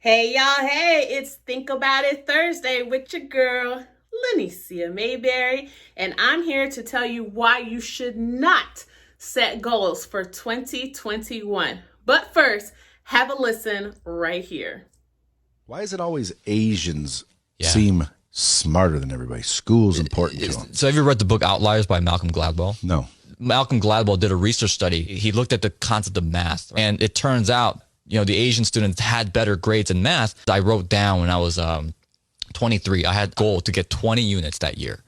Hey y'all, hey, it's Think About It Thursday with your girl, Lenicia Mayberry, and I'm here to tell you why you should not set goals for 2021. But first, have a listen right here. Why is it always Asians Yeah. seem smarter than everybody? School's important to them. So have you read the book Outliers by Malcolm Gladwell? No. Malcolm Gladwell did a research study. He looked at the concept of math, and it turns out, the Asian students had better grades in math. I wrote down when I was 23, I had a goal to get 20 units that year.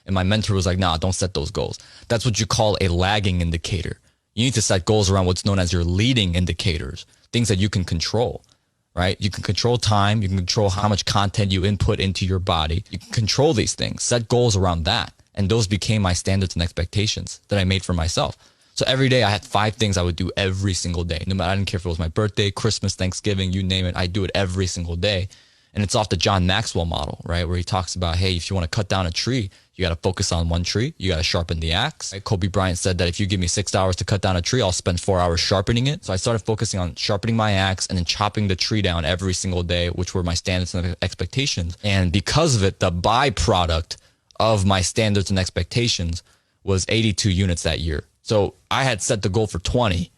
And my mentor was like, nah, don't set those goals. That's what you call a lagging indicator. You need to set goals around what's known as your leading indicators, things that you can control, right? You can control time. You can control how much content you input into your body. You can control these things, set goals around that. And those became my standards and expectations that I made for myself. So every day I had 5 things I would do every single day. No matter, I didn't care if it was my birthday, Christmas, Thanksgiving, you name it. I do it every single day. And it's off the John Maxwell model, right? Where he talks about, hey, if you want to cut down a tree, you got to focus on one tree. You got to sharpen the axe. Right? Kobe Bryant said that if you give me 6 hours to cut down a tree, I'll spend 4 hours sharpening it. So I started focusing on sharpening my axe and then chopping the tree down every single day, which were my standards and expectations. And because of it, the byproduct of my standards and expectations was 82 units that year. So I had set the goal for 20,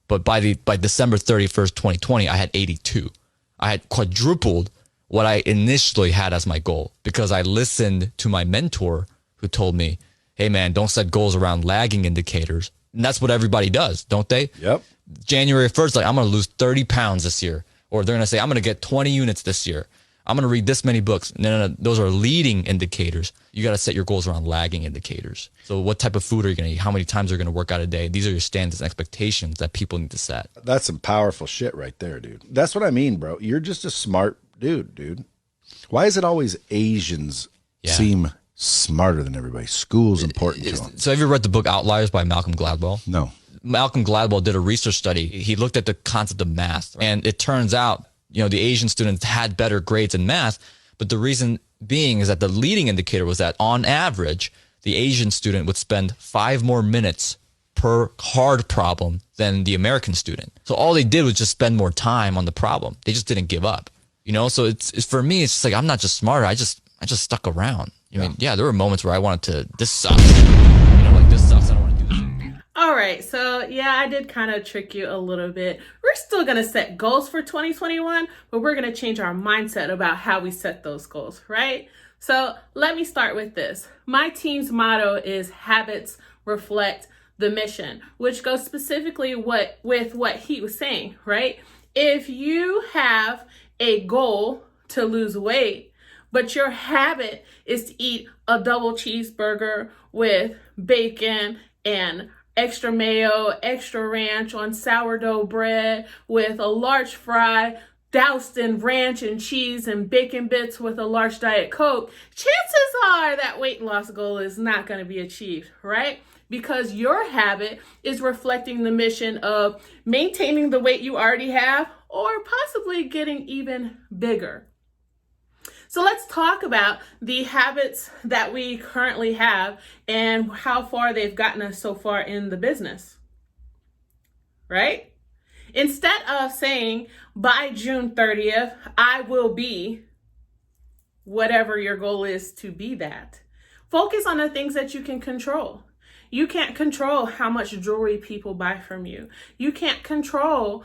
but by December 31st, 2020, I had 82. I had quadrupled what I initially had as my goal because I listened to my mentor who told me, hey man, don't set goals around lagging indicators. And that's what everybody does, don't they? Yep. January 1st, like I'm going to lose 30 pounds this year. Or they're going to say, I'm going to get 20 units this year. I'm going to read this many books. No. Those are leading indicators. You got to set your goals around lagging indicators. So what type of food are you going to eat? How many times are you going to work out a day? These are your standards and expectations that people need to set. That's some powerful shit right there, dude. That's what I mean, bro. You're just a smart dude. Why is it always Asians seem smarter than everybody? School's important to them. So have you read the book Outliers by Malcolm Gladwell? No. Malcolm Gladwell did a research study. He looked at the concept of math, and it turns out, the Asian students had better grades in math, but the reason being is that the leading indicator was that on average, the Asian student would spend 5 more minutes per hard problem than the American student. So all they did was just spend more time on the problem. They just didn't give up, So it's for me, it's just like, I'm not just smarter. I just stuck around. I mean, there were moments where I wanted to, this sucks. This sucks. I don't want to do this anymore. All right, so I did kind of trick you a little bit. We're still going to set goals for 2021, but we're going to change our mindset about how we set those goals, right? So let me start with this. My team's motto is habits reflect the mission, which goes specifically with what he was saying, right? If you have a goal to lose weight, but your habit is to eat a double cheeseburger with bacon and extra mayo, extra ranch on sourdough bread with a large fry doused in ranch and cheese and bacon bits with a large Diet Coke, chances are that weight loss goal is not going to be achieved, right? Because your habit is reflecting the mission of maintaining the weight you already have or possibly getting even bigger. So let's talk about the habits that we currently have and how far they've gotten us so far in the business, right? Instead of saying by June 30th, I will be whatever your goal is to be that, focus on the things that you can control. You can't control how much jewelry people buy from you. You can't control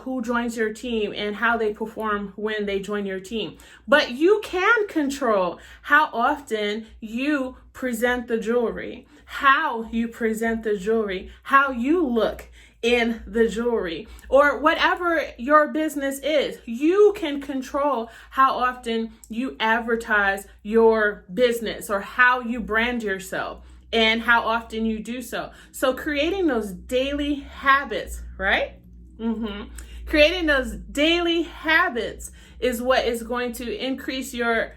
who joins your team and how they perform when they join your team. But you can control how often you present the jewelry, how you present the jewelry, how you look in the jewelry, or whatever your business is. You can control how often you advertise your business or how you brand yourself and how often you do so. So creating those daily habits, right? Creating those daily habits is what is going to increase your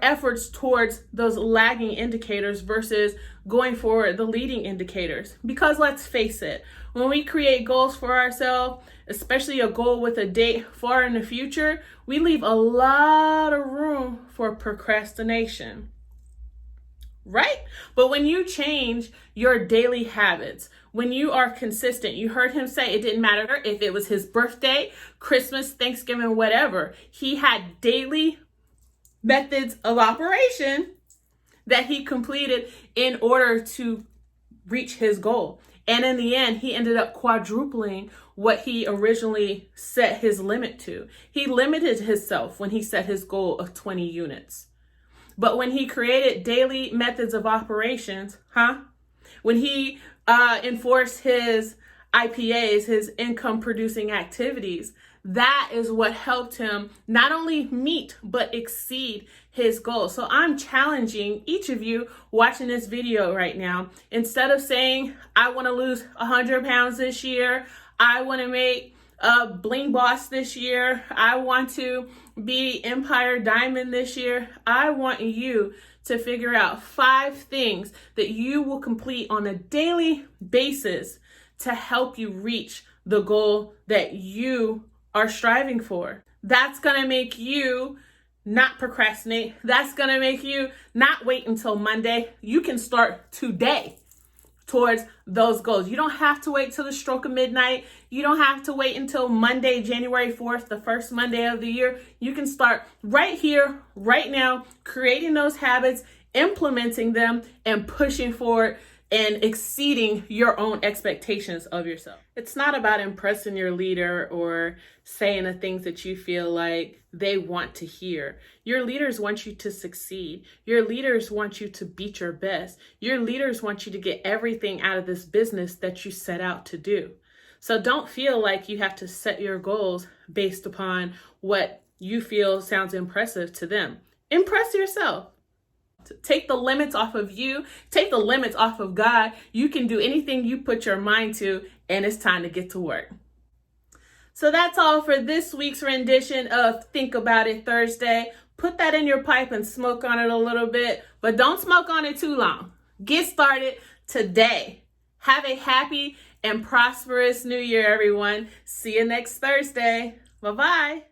efforts towards those lagging indicators versus going for the leading indicators. Because let's face it, when we create goals for ourselves, especially a goal with a date far in the future, we leave a lot of room for procrastination. right? But when you change your daily habits, when you are consistent, you heard him say it didn't matter if it was his birthday, Christmas, Thanksgiving, whatever. He had daily methods of operation that he completed in order to reach his goal. And in the end, he ended up quadrupling what he originally set his limit to. He limited himself when he set his goal of 20 units. But when he created daily methods of operations, when he enforced his IPAs, his income producing activities, that is what helped him not only meet, but exceed his goals. So I'm challenging each of you watching this video right now, instead of saying, I want to lose 100 pounds this year, I want to make a bling boss this year, I want to be Empire Diamond this year, I want you to figure out 5 things that you will complete on a daily basis to help you reach the goal that you are striving for. That's going to make you not procrastinate. That's going to make you not wait until Monday. You can start today towards those goals. You don't have to wait till the stroke of midnight. You don't have to wait until Monday, January 4th, the first Monday of the year. You can start right here, right now, creating those habits, implementing them, and pushing forward and exceeding your own expectations of yourself. It's not about impressing your leader or saying the things that you feel like they want to hear. Your leaders want you to succeed. Your leaders want you to beat your best. Your leaders want you to get everything out of this business that you set out to do. So don't feel like you have to set your goals based upon what you feel sounds impressive to them. Impress yourself. Take the limits off of you. Take the limits off of God. You can do anything you put your mind to, and it's time to get to work. So that's all for this week's rendition of Think About It Thursday. Put that in your pipe and smoke on it a little bit, but don't smoke on it too long. Get started today. Have a happy and prosperous New Year, everyone. See you next Thursday. Bye-bye.